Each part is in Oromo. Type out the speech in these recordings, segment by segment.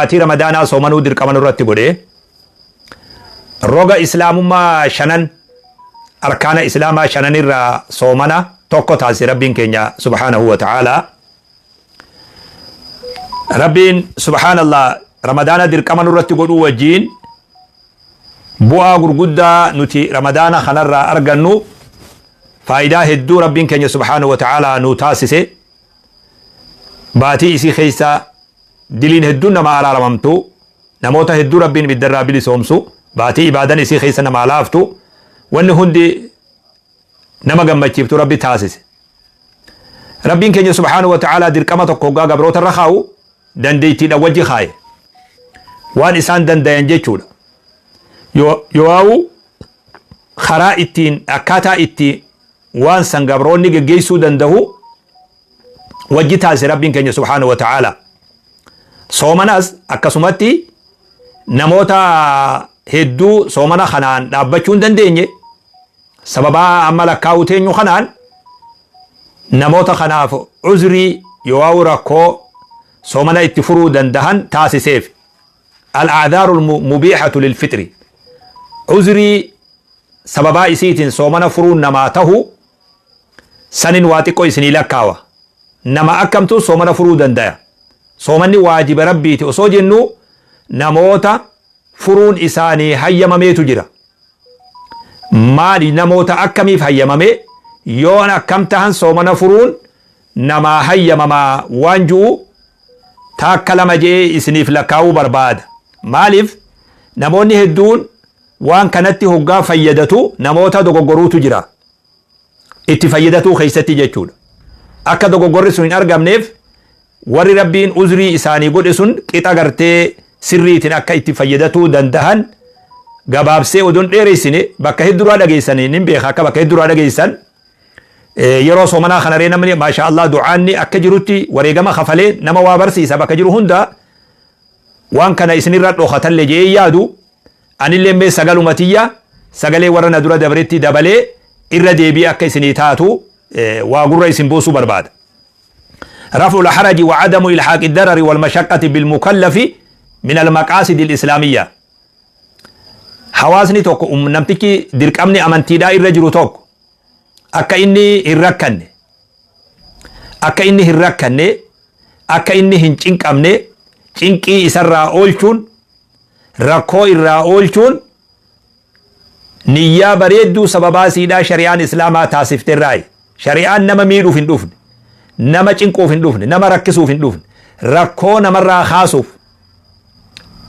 ati ramadaanaa soomanuu dirqama nurratti godhe roga islaamummaa shanan arkaana islaamaa shananirraa soomana tokko taasise rabbiin keenya subhaanahu wa ta'ala. Rabbiin subhaanallah ramadaana dirqama nurratti godhuu wajjiin bu'aa gurguddaa nuti ramadaana kanarraa argannu faayidaa hedduu rabbiin keenya subhaanahu wa ta'ala nu taasise. Baatii isii keessa diliin hedduun nama araaramamtu, namoota hedduu rabbiin ibiddarraa bilisoomsu, baatii ibaadan isii keessa nama laaftu, wanni hundi nama gammachiiftu rabbi taasise. Rabbiin keenya subhaanahu wa ta'ala dirqama tokko hoggaa gabroota irra kaa'u dandeettiidhaan wajji kaaye waan isaan dandayan jechuudha. Yoo karaa ittiin akkaataa itti waan san gabroonni geggeessuu danda'u wajji taasise rabbiin keenya subhaanahu wa ta'ala. Soomanas akkasumatti namoota hedduu soomana kanaan dhaabbachuu hin dandeenye sababaa amma lakkaa'uu teenyu kanaan namoota kanaaf uzrii yoo rakkoo soomana itti furuu dandahan taasiseef al-a'dhaaru mubiihatu lilfitri uzrii sababaa isiitiin soomana furuun namaa tahu sanin waa xiqqoo isinii lakkaawa. Nama akkamtu soomana furuu dandaya. Soomanni waajiba rabbiiti osoo jennu namoota furuun isaanii hayyamameetu jira. Maali namoota akkamiif hayyamame? Yoon akkam tahan soomana furuun namaa hayyamamaa waan jiru takka lama jee isiniif lakkaa'uu barbaada. Maaliif namoonni hedduun waan kanatti hoggaa fayyadatu namoota dogoggoruutu jira. Itti fayyadatuu keessatti jechuudha. Akka dogoggorri sun hin argamneef warri rabbiin uzrii isaanii godhe sun qixa gartee sirriitiin akka itti fayyadatuu dandahan gabaabsee odoon dheereessine bakka hedduraa dhageessanii nin beeka akka bakka hedduraa dhageessan yeroo soomanaa kanaree namni maasha Allah du'aanni akka jirutti wareegama kafalee nama waa barsiisa bakka jiru hunda waan kana isinirra dhokatalle jee yaadu anillee mee sagalumatiyya sagalee warra na dura dabretti dabalee irra deebii akka isinii taatu waa gurra isin buusuu barbaada. رفع الحرج وعدم إلحاق الضرر والمشقة بالمكلف من المقاصد الإسلامية. حواسني توك نمتكي درقمني أمانتي دا الرجل توك أكا إني هركني أكا إني هنچنك أمني چنكي إسر أولچون ركو إرى أولچون نيا بريدو سببا سيدا شريان إسلاما تاسفت الرأي شريان نما ميرو فين دوفن nama cinquuf hin dhufne nama rakkisuuf hin dhufne rakkoo namarraa kaasuuf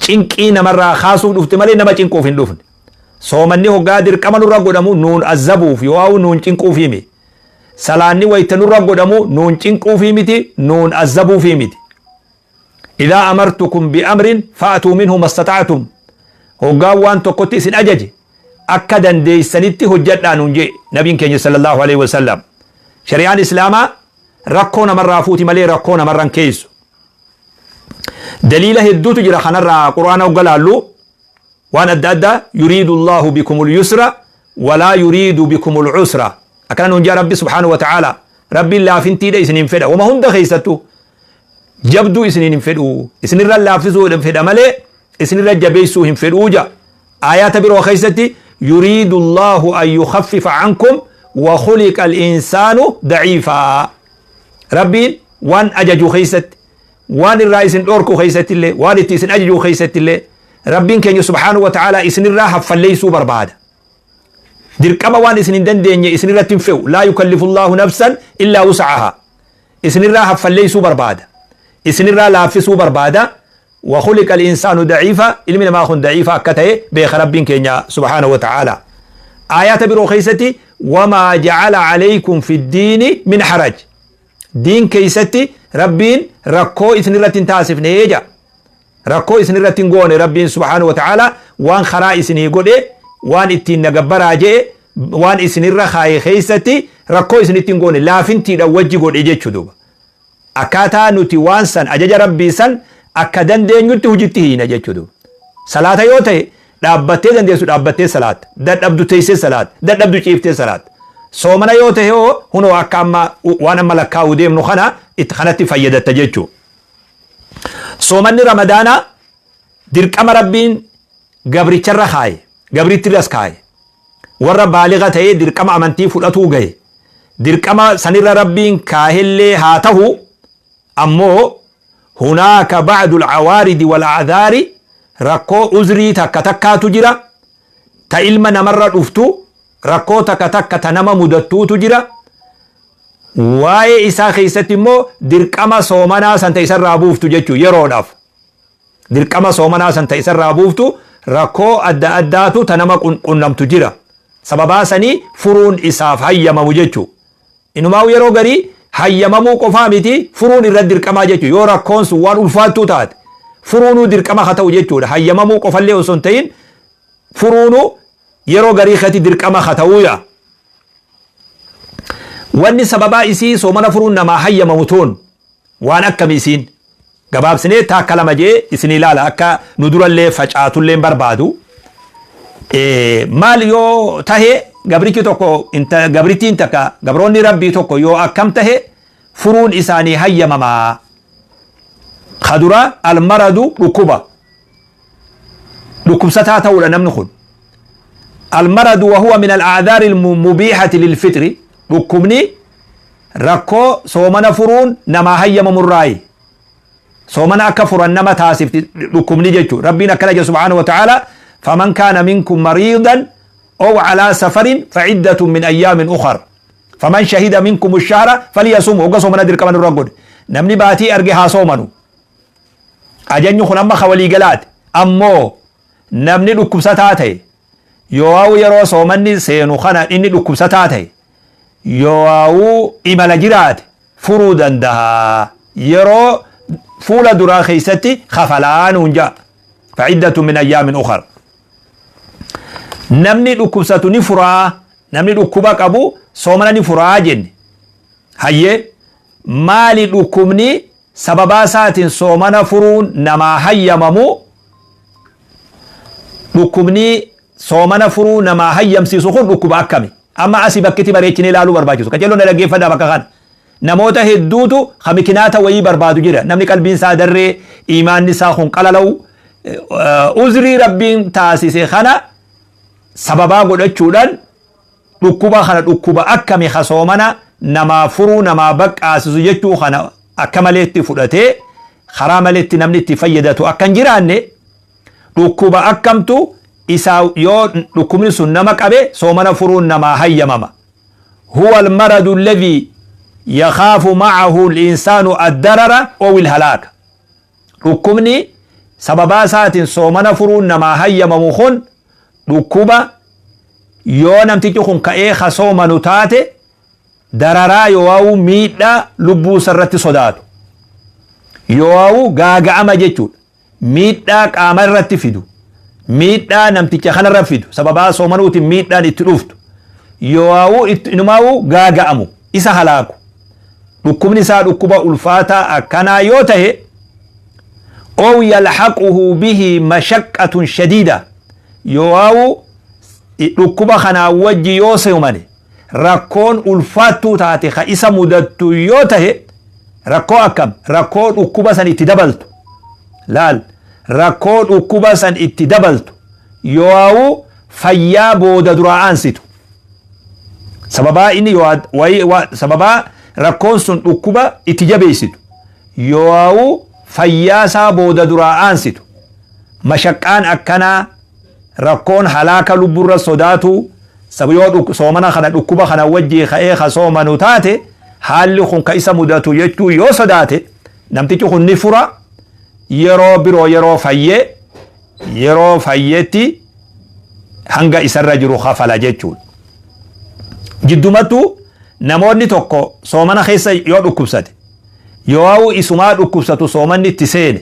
cinqii namarraa kaasuuf dhufte malee nama cinquuf hin dhufne. Soomanni hoggaa dirqama nurra godhamu nuun azzabuuf yoo nuun cinquufii miti. Salaanni wayita nurra godhamu nuun cinquufii miti nuun azzabuufii miti. Idaa amartukum bi amrin fa'atuu minhu mastata'atum. Hoggaa waan tokkotti isin ajaje akka dandeessanitti hojjadhaa nuun jee nabiin keenya sallallahu alaihi wasallam. Shari'aan islaamaa rakkoo namarraa fuuti malee rakkoo namarraan keessu. Daliila hedduutu jira kanarraa quraana hoggalaallu waan adda addaa yuriidu Allahu bikumul yusra walaa yuriidu bikumul usra. Akkana nuun jaa rabbi subhaanahu wa ta'ala rabbiin laafintiidha isiniin fedha wama hunda keessattu jabduu isiniin hin fedhu isinirra laaffisuu hin fedha malee isinirra jabeessuu hin fedhuu ja. Aayaata biroo keessatti yuriidu Allahu an yukhaffifa ankum wa khuliqa al-insaanu daciifaa. Rabbiin waan ajaju keessatti waan irraa isin dhorku keessatti illee waan itti isin ajaju keessatti illee rabbiin keenya subhaanahu wa ta'ala isinirraa haffalleessuu barbaada. Dirqama waan isin hin dandeenye isinirratti hin fe'u laa yukallifu Allahu nafsan illaa wus'ahaa. Isinirraa haffalleessuu barbaada. Isinirraa laaffisuu barbaada. Wa khuliqa al-insaanu daciifa ilmi namaa kun daciifa akka ta'e beeka rabbiin keenya subhaanahu wa ta'ala. Aayaata biroo keessatti wamaa ja'ala alaykum fi ddiini min haraj. Diin keessatti rabbiin rakkoo isinirratti hin taasifne eeja. Rakkoo isinirratti hin goone rabbiin subhaanahu wa ta'ala waan karaa isinii godhe waan ittiin nagabbaraa jee waan isinirra kaaye keessatti rakkoo isinitti hin goone laafintiidhaan wajji godhe jechuu duuba. Akkaataa nuti waan san ajaja rabbii san akka dandeenyutti hojiitti hiina jechuu duuba. Salaata yoo ta'e dhaabbattee dandeessu dhaabbattee salaata. Dadhabdu teessee salaata. Dadhabdu ciiftee salaata. Soomana yoo ta'e hunoo akka amma waan amma lakkaa'uu deemnu kana itti kanatti fayyadatta jechuu. Soomanni ramadaana dirqama rabbiin gabricharra kaaye gabrittirras kaaye warra baaliga ta'ee dirqama amantii fudhatuu gahe dirqama sanirra rabbiin kaahillee haa ta'u ammoo hunaaka ba'dul awaaridi wal a'dhaari rakkoo uzrii takka takkaatu jira ta ilma namarra dhuftu rakkoo takka takka ta nama mudattuutu jira waa'ee isaa keessatti immoo dirqama soomanaa san ta isarraa buuftu jechuu yeroodhaaf dirqama soomanaa san ta isarraa buuftu rakkoo adda addaatu ta nama qunnamtu jira sababaa sanii furuun isaaf hayyamamu jechuu inumaa yeroo garii hayyamamuu qofaa miti furuun irra dirqamaa jechuu yoo rakkoon sun waan ulfaattuu taate furuunuu dirqama haa ta'u jechuudha hayyamamuu qofallee osoo hin ta'in furuunuu yeroo garii kati dirqama haa ta'uuya wanni sababaa isii soomana furuun namaa hayyamamu tuun waan akkami isiin gabaabsinee taakka lama jee isin ilaala akka nu durallee facaatullee barbaadu maal yoo tahe gabrichi tokko gabrittiin takka gabroonni rabbii tokko yoo akkam tahe furuun isaanii hayyamamaa khadura almaradu dhukkubsataa ta'uudha namni kun almaradu wahuwa min al'aadhaari almubiihati lilfitri dhukkubni rakkoo soomana furuun namaa hayyamamurraayi soomana akka furan nama taasifti dhukkubni jechuu rabbiin akkana jedha subhaanahu wa ta'ala faman kaana minkum mariidan aw alaa safarin faciddatun min ayyaamin ukhar faman shahida minkum ash-shahra falyasum hogga soomana dirqama nurra godhe namni baatii arge haa soomanu ajajni kun amma khawalii galaate ammoo namni dhukkubsataa ta'e yoo yeroo soomanni seenu kana inni dhukkubsataa ta'e yoo imala jiraate furuu danda'a yeroo fuula duraa keessatti khafalaanuun ja'a faciddatu min ayyaamin ukhar namni dhukkubsatu ni furaa namni dhukkuba qabu soomana ni furaa jenne hayyee maali dhukkubni sababaa isaatiin soomana furuun namaa hayyamamu dhukkubni soomana furuu namaa hayyamsiisu kun dhukkuba akkami amma asii bakkitti bareechine ilaaluu barbaachisu qajeelloon dhaggeeffadhaa bakka kana namoota hedduutu hamikinaata wayii barbaadu jira namni qalbiin isaa darree imaanni isaa kun qalala'u uzrii rabbiin taasise kana sababaa godhachuudhaan dhukkuba kana dhukkuba akkami ha soomana namaa furuu namaa baqqaasisu jechuu kana akka maleetti fudhatee karaa maleetti namni itti fayyadatu akka hin jiraanne dhukkuba akkamtu isaa yoo dhukkubni sun nama qabe soomana furuun namaa hayyamama huwa almaradu alladhi yakhaafu ma'ahu al-insaanu ad-darara aw al-halaaka dhukkubni sababaa isaatiin soomana furuun namaa hayyamamu kun dhukkuba yoo namtichi kun ka'ee ha soomanu taate dararaa yoo miidhaa lubbuu sarratti sodaatu yoo gaaga'ama jechuudha miidhaa qaama irratti fidu miidhaa namticha kanarra fidu sababaa soomanuutiin miidhaan itti dhuftu yoo inumaa gaaga'amu isa halaaku dhukkubni isaa dhukkuba ulfaataa akkanaa yoo tahe aw yalhaquhu bihi mashaqqatun shadiida yoo dhukkuba kanaa wajji yoo seumane rakkoon ulfaattuu taate ka isa mudattu yoo tahe rakkoo akkam rakkoo dhukkuba san itti dabaltu laal rakkoo dhukkuba san itti dabaltu yoo fayyaa booda duraa aansitu sababaa inni sababaa rakkoon sun dhukkuba itti jabeessitu yoo fayyaa isaa booda duraa aansitu mashaqqaan akkanaa rakkoon halaaka lubburra sodaatu sabiyoo soomana kana dhukkuba kana wajjii ka'ee ha soomanu taate haalli kun ka isa mudatu jechuu yoo sodaate namtichi kun ni fura yeroo biroo yeroo fayyetti hanga isarra jiru khafala jechuudha jiddumattu namoonni tokko soomana keessa yoo dhukkubsate yoo isumaa dhukkubsatu soomanni itti seene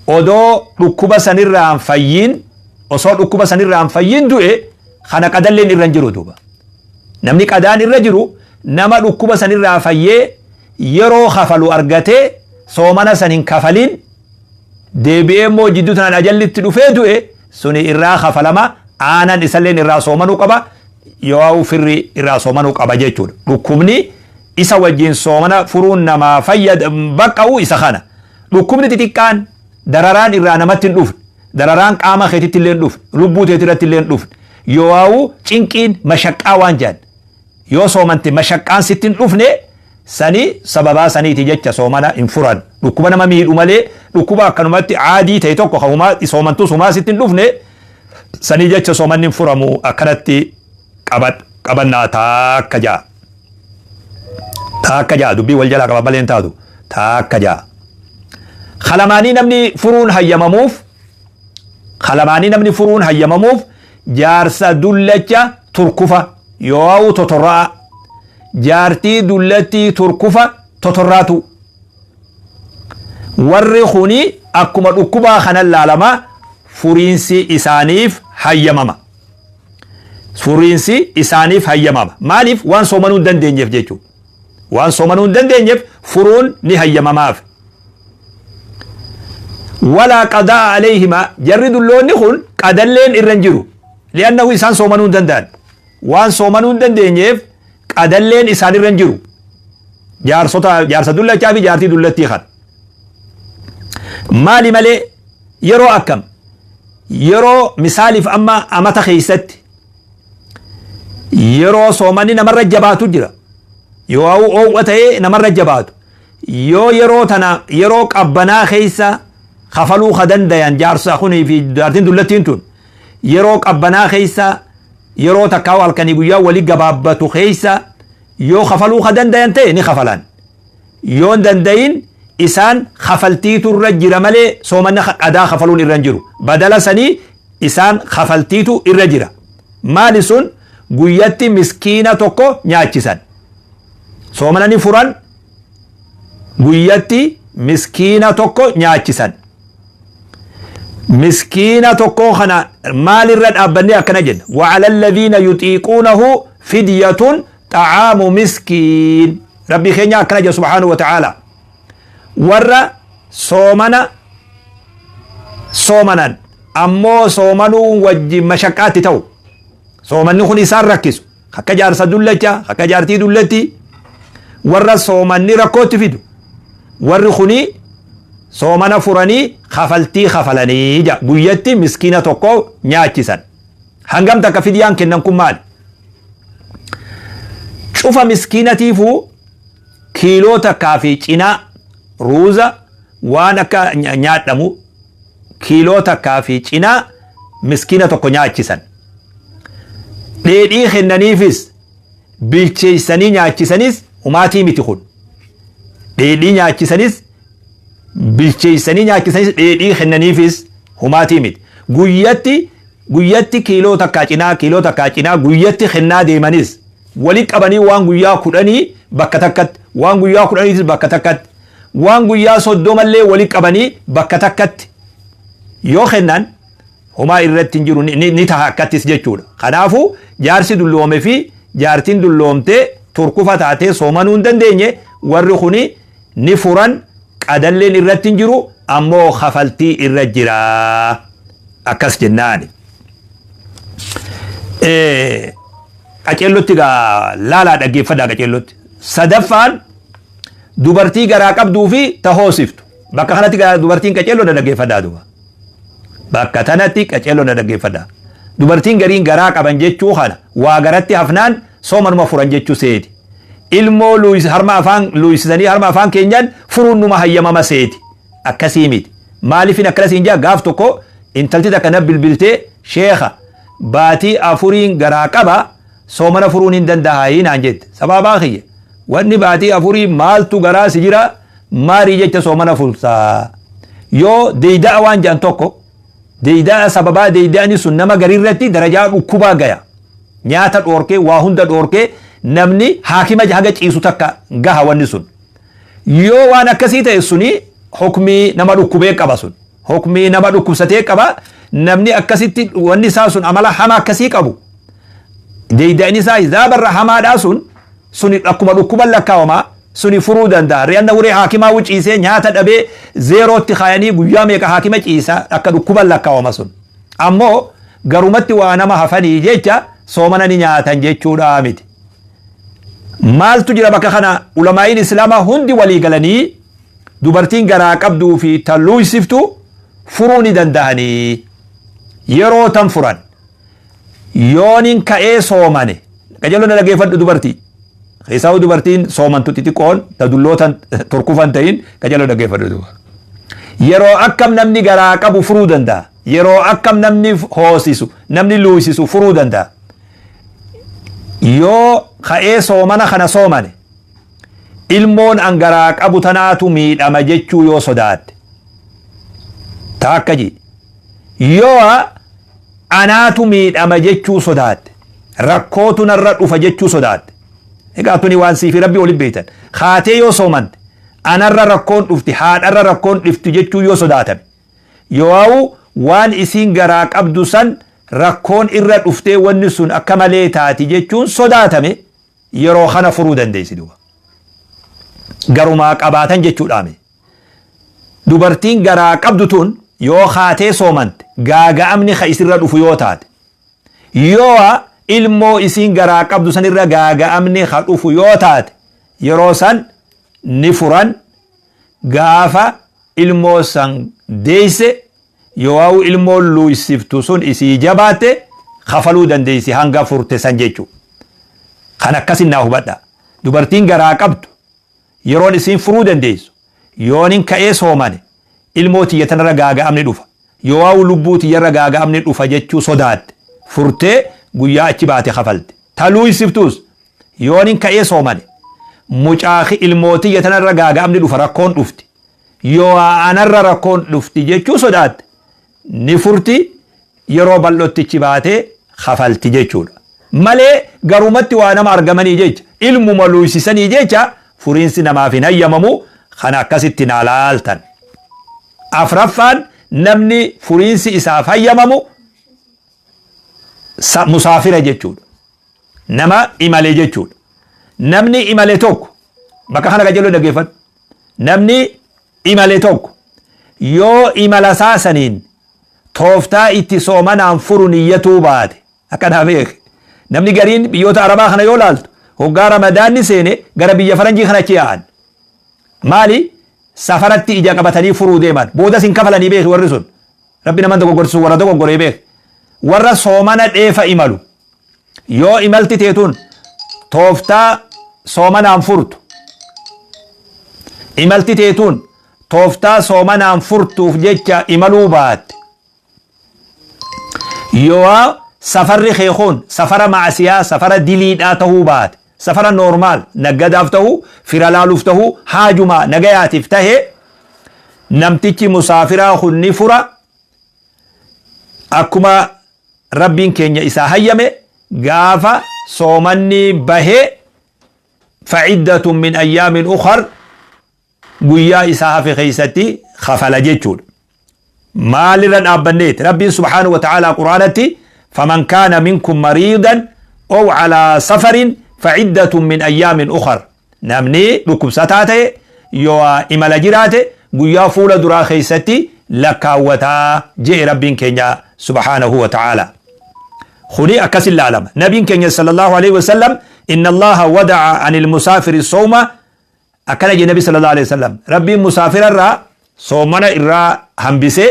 odoo dhukkuba sanirraan fayyin osoo dhukkuba sanirraan fayyin du'e kana qadalleen irra jiru duuba namni qadaan irra jiru nama dhukkuba sanirraa fayyee yeroo kafalu argatee soomana san hin kafalin deebi'ee immoo jidduu tanaan ajallitti dhufee du'e suni irraa kafalama aanan isalleen irraa soomanuu qaba yoo firri irraa soomanuu qaba jechuudha dhukkubni isa wajjin soomana furuun namaa fayyada baqqa'u isa kana dhukkubni xixiqqaan dararaan irraa namatti hin dhufne dararaan qaama keetitti illee dhuf lubbuu teetirratti illee dhuf yoo cinqiin mashaqqaa waan jaan yoo soomante mashaqqaan sittin dhufne sani sababaa saniiti jecha soomana hin furan dhukkuba nama miidhu malee dhukkuba akkanumatti caadii ta'e tokko haumaa soomantuu sumaa sittin dhufne sanii jecha soomanni hin furamu akkanatti qabannaa taakka jaa dubbii wal jalaa qaba malee hin taatu taakka jaa khalamaanii namni furuun hayyamamuuf jaarsa dullacha turkufa yoo totorraa jaartii dullatti turkufa totorraatu warri kuni akkuma dhukkubaa kanan laalama furiinsi isaaniif hayyamama maaliif waan soomanuu hin dandeenyeef jechuudha waan soomanuu hin dandeenyeef furuun ni hayyamamaaf walaa qadaa alayhima jarri dulloonni kun qadalleen irra hin jiru li'annahu isaan soomanuu hin danda'an waan soomanuu hin dandeenyeef qadalleen isaan irra hin jiru jaarsa dullachaa fi jaartii dullattii kan maali malee yeroo akkam yeroo misaaliif amma amata keessatti yeroo soomanni namarra jabaatu jira yoo oowwa ta'ee namarra jabaatu yoo yeroo tana yeroo qabbanaa keessa kafaluu ka dandayan jaarsa kunii fi jaartiin dullattiin tun yeroo qabbanaa keessa yeroo takkaa halkanii guyyaa walii gabaabbatu keessa yoo kafaluu ka dandayan ta'e ni kafalan yoo hin dandayin isaan kafaltiitu irra jira malee soomanna qadaa kafaluun irra hin jiru badala sanii isaan kafaltiitu irra jira maali sun guyyatti miskiina tokko nyaachisan soomana ni furan guyyatti miskiina tokko nyaachisan miskiina tokko kana maalirra dhaabbanne akkana jenna وعلى الذين يطيقونه فدية طعام مسكين ربي خينيا akkana jedha سبحانه وتعالى warra soomanan ammoo soomanuu wajji mashaqqaatti ta'u soomanni kun isaan rakkisu akka jaarsa dullacha akka jaartii dullatti warra soomanni rakkootti fidu warri kuni soomana furanii kafaltii kafalanii guyyatti miskiina tokko nyaachisan hangam takka fidiyaan kennan kun maali cufa miskiinatiifuu kiiloo takkaa fi cinaa ruuza waan akka nyaadhamu kiiloo takkaa fi cinaa miskiina tokko nyaachisan dheedhii kennaniifis bilcheessanii nyaachisanis humaatii miti kun dheedhii nyaachisanis bilcheessanii nyaachisanis dheedhii kennaniifis humaatii miti guyyatti kiiloo takkaa cinaa guyyatti kennaa deemanis wali qabanii waan guyyaa 10 bakka takkatti waan guyyaa 10 bakka takkatti waan guyyaa 30 illee wali qabanii bakka takkatti yoo kennan homaa irratti hin jiru ni taha akkattis jechuudha kanaafuu jaarsi dulloome fi jaartiin dulloomtee turkufa taatee soomanuu hin dandeenye warri kuni ni furan qadalleen irratti hin jiru ammoo kafaltii irra jira akkas jennaani qaceellotti gaa laalaa dhaggeeffadhaa qaceellotti sadaffaan dubartii garaa qabduu fi tahoosiftu bakka kanatti dubartiin qaceelloo dhaggeeffadhaa duba bakka tanatti qaceelloo dhaggeeffadhaa dubartiin gariin garaa qaban jechuu kana waa garatti hafnaan soomanuma furan jechuu seeti ilmoo luuysisanii harma afaan keenyan furuun numa hayyamama seeti akkasii miti maaliifin akkasiin jaa gaaf tokko intalti takka na bilbiltee sheekha baatii afuriin garaa qaba soomana furuun hin danda'ayi naan jette sababaa kiyya wanni baatii afurii maaltu garaa si jira maarii jecha soomana furtaa yoo deeyda'a waan jedhan tokko deeyda'a sababaa deeyda'ani sun nama gariirratti darajaa dhukkubaa gaya nyaata dhoorkee waa hunda dhoorkee namni haakima haga ciisu takka gaha wanni sun yoo waan akkasii ta'e suni hukmii nama dhukkubee qaba sun hukmii nama dhukkubsatee qaba namni akkasitti wanni isaa sun amala hama akkasii qabu deeyda'ni isaa izaabarra hamaadhaa suni akkuma dhukkuban lakkaawama suni furuu danda'a ri'anna uree haakimaa wuciisee nyaata dhabee zeerootti kaayanii guyyaa meeqa haakima ciisa akka dhukkuban lakkaawama sun ammoo garumatti waa nama hafanii jecha soomana ni nyaatan jechuudha miti maaltu jira bakka kana ulamaa'iin islaamaa hundi walii galanii dubartiin garaa qabduu fi talluuysiftu فروني دندهني يرو تنفرن يونين كأي صوماني كجلو نلقي فد دبرتي خيساو دبرتين صومان تتيقون تدلوتا تركوفان تين كجلو نلقي فد دبر يرو أكم نمني غراك أبو فرودن دا يرو أكم نمني هوسيسو نمني لويسيسو فرودن دا يو كأي صومانا خنا صوماني ilmoon angaraaq abu tanaatu miidhama jechuu yoo sodaate taakkaji yoo anaatu miidhama jechuu sodaate rakkootu narra dhufa jechuu sodaate egaa tuni waan siifi rabbi olin beeytan kaatee yoo soomante anarra rakkoon dhufti haadharra rakkoon dhufti jechuu yoo sodaatame yoo waan isiin garaa qabdu san rakkoon irra dhuftee wanni sun akka malee taati jechuun sodaatame yeroo kana furuu dandeessi duuba garumaa qabaatan jechuudhaame dubartiin garaa qabdu tun yoo kaatee soomante gaaga'amni ka isirra dhufu yoo taate yoo ilmoo isiin garaa qabdu sanirra gaaga'amni ka dhufu yoo taate yeroo san ni furan gaafa ilmoo san deeyse yoo ilmoo luysiftu sun isii jabaate kafaluu dandeessi hanga furte san jechuu kan akkasin naa hubadha dubartiin garaa qabdu yeroon isiin furuu dandeessu yoonin ka'ee soomane ilmoo tiyyatanirra gaaga'amni dhufa yoo lubbuu tiyyarra gaaga'amni dhufa jechuu sodaatte furtee guyyaa achi baate kafalte taluu isiftuus yoonin ka'ee soomane mucaahi ilmoo tiyyatanirra gaaga'amni dhufa rakkoon dhufti yoo anarra rakkoon dhufti jechuu sodaatte ni furti yeroo bal'ottichi baatee kafalti jechuudha malee garumatti waa nama argamanii jecha ilmuma luysisanii jecha furiinsi namaaf hin hayyamamu kana akkasitti naalaaltan afraffaan namni furiinsi isaaf hayyamamu musaafira jechuudha nama imale jechuudha namni imale tokko bakka kana qajeeloo dhaggeeffadhu namni imale tokko yoo imala saasaniin tooftaa itti soomanaan furu niyyatuu baate akkana beek namni gariin biyyoota arabaa kana yoo laaltu hoggaa ramadaanni seene gara biyya faranjii kana achi yaa'an maali safaratti ija qabatanii furuu deeman booda sin kafalanii beek warri sun rabbi naman dogoggorsu warra dogoggoree beek warra soomana dheefa imalu yoo imalti teetun tooftaa soomanaan furtu imalti teetun tooftaa soomanaan furtuuf jecha imaluu baatte yoo safarri keekun safara maasiyaa safara diliidhaa tahuu baate safara normaal naggadaaf tahuu firalaaluuf tahuu haajumaa nagayaatiif tahee namtichi musaafiraa kun ni fura akkuma rabbiin keenya isaa hayyame gaafa soomanni bahee fa'iddatun min ayyaamin ukhar guyyaa isaa hafe keeysatti kafala jechuudha maalirra dhaabbanneet rabbiin subhaanahu wa ta'aalaa quraanatti faman kaana minkum mariidan aw calaa safarin فعدة من أيام أخر نمني لكم ستاته يو إمالا جراته قيا فولا درا خيستي لكاوتا جئ رب كينيا سبحانه وتعالى خلي أكس العالم نبي كينيا صلى الله عليه وسلم إن الله ودع عن المسافر الصوم أكل النبي صلى الله عليه وسلم ربي مسافر الرا صومنا الرا همبسي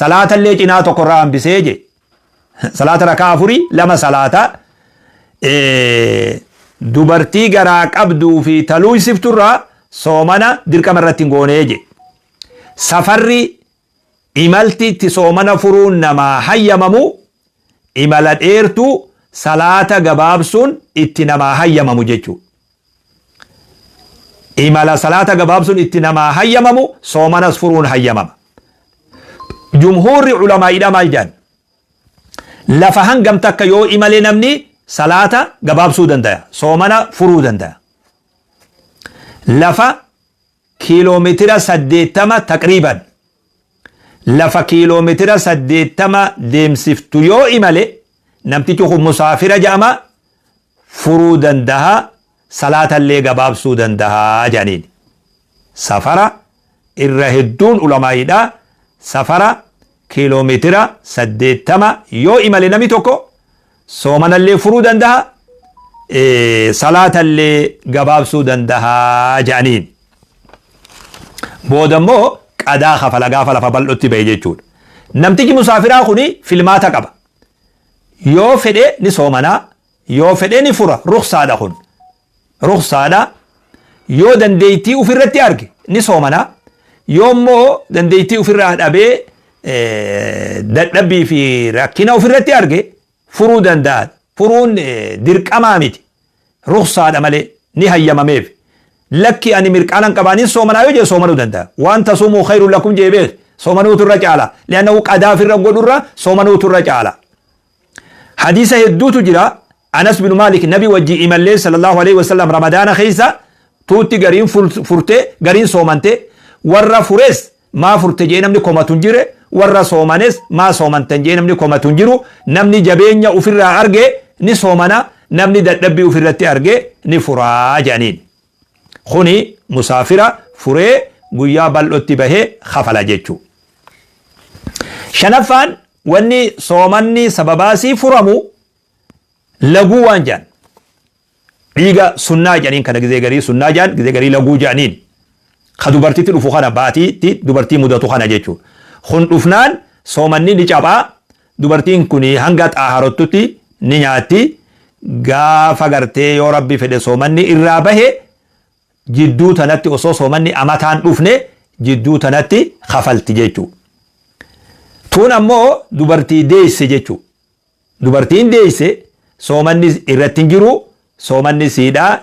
صلاة اللي جناتو قرى همبسي جي صلاة ركافري لما صلاة dubartii garaa qabduu fi taluu isifturraa soomana dirqama irratti hin gooneeje safarri imalti itti soomana furuun namaa hayyamamu imala dheertuu salaata gabaabsuun itti namaa hayyamamu jechuu imala salaata gabaabsuun itti namaa hayyamamu soomanas furuun hayyamama jumhuurri ulamaa'iidha maal jedhan lafa hangam takka yoo imale namni salaata gabaabsuu dandaya soomana furuu dandaya lafa kiiloometira 80 taqriiban lafa kiiloometira 80 deemsiftu yoo imale namtichi kun musaafira jedhama furuu dandaha salaata illee gabaabsuu dandaha jedhaniin safara irra hedduun ulamaa'iidha safara kiiloometira 80 yoo imale nami tokko soomana illee furuu dandaha salaata illee gabaabsuu dandaha jedhaniin booda immoo qadaa kafala gaafa lafa bal'otti ba'e jechuudha. Namtichi musaafiraa kuni filmaata qaba. Yoo fedhe ni soomanaa, yoo fedhe ni fura. Ruqsaadha kun. Ruqsaadha. Yoo dandeettii ofirratti arge ni soomanaa. Yoo immoo dandeettii ofirraa dhabee dadhabbii fi rakkina ofirratti arge furuu danda'a. Furuun dirqamaa miti. Ruqsaadha malee ni hayyamameef. Lakki ani mirqaanan qabaanin soomanaa yoo jee soomanuu danda'a. Waan tasumuu khayrun lakum jee beek soomanuutu irra caala. Li'annahu qadaa firra godhurra soomanuutu irra caala. Hadiisa hedduutu jira. Anas bin Maalik nabi wajji imallee sallallahu alaihi wasallam ramadaana keessa tuutti gariin furte gariin soomante warra fures maa furte jee namni komatun jire warra soomanes maa soomantan jee namni komatun jiru namni jabeenya ofirraa arge ni soomana namni dadhabbii ofirratti arge ni furaa jedhaniin. Kuni musaafira furee guyyaa bal'otti bahee kafala jechuu. Shanaffaan wanni soomanni sababaasii furamu laguu waan jedhan. Dhiiga sunnaa jedhaniin kana gizee garii sunnaa jedhan gizee garii laguu jedhaniin. Ka dubartiitti dhufu kana baatiitti dubartii mudatu kana jechuu. Kun dhufnaan soomanni ni cabaa. Dubartiin kun hanga xaaharottutti ni nyaatti. Gaafa gartee yoo rabbi fedhe soomanni irraa bahe jidduu tanatti osoo soomanni amataan dhufne jidduu tanatti kafalti jechuu. Tun ammoo dubartii deesse jechuu. Dubartiin deesse soomanni irratti hin jiru soomanni siidhaa.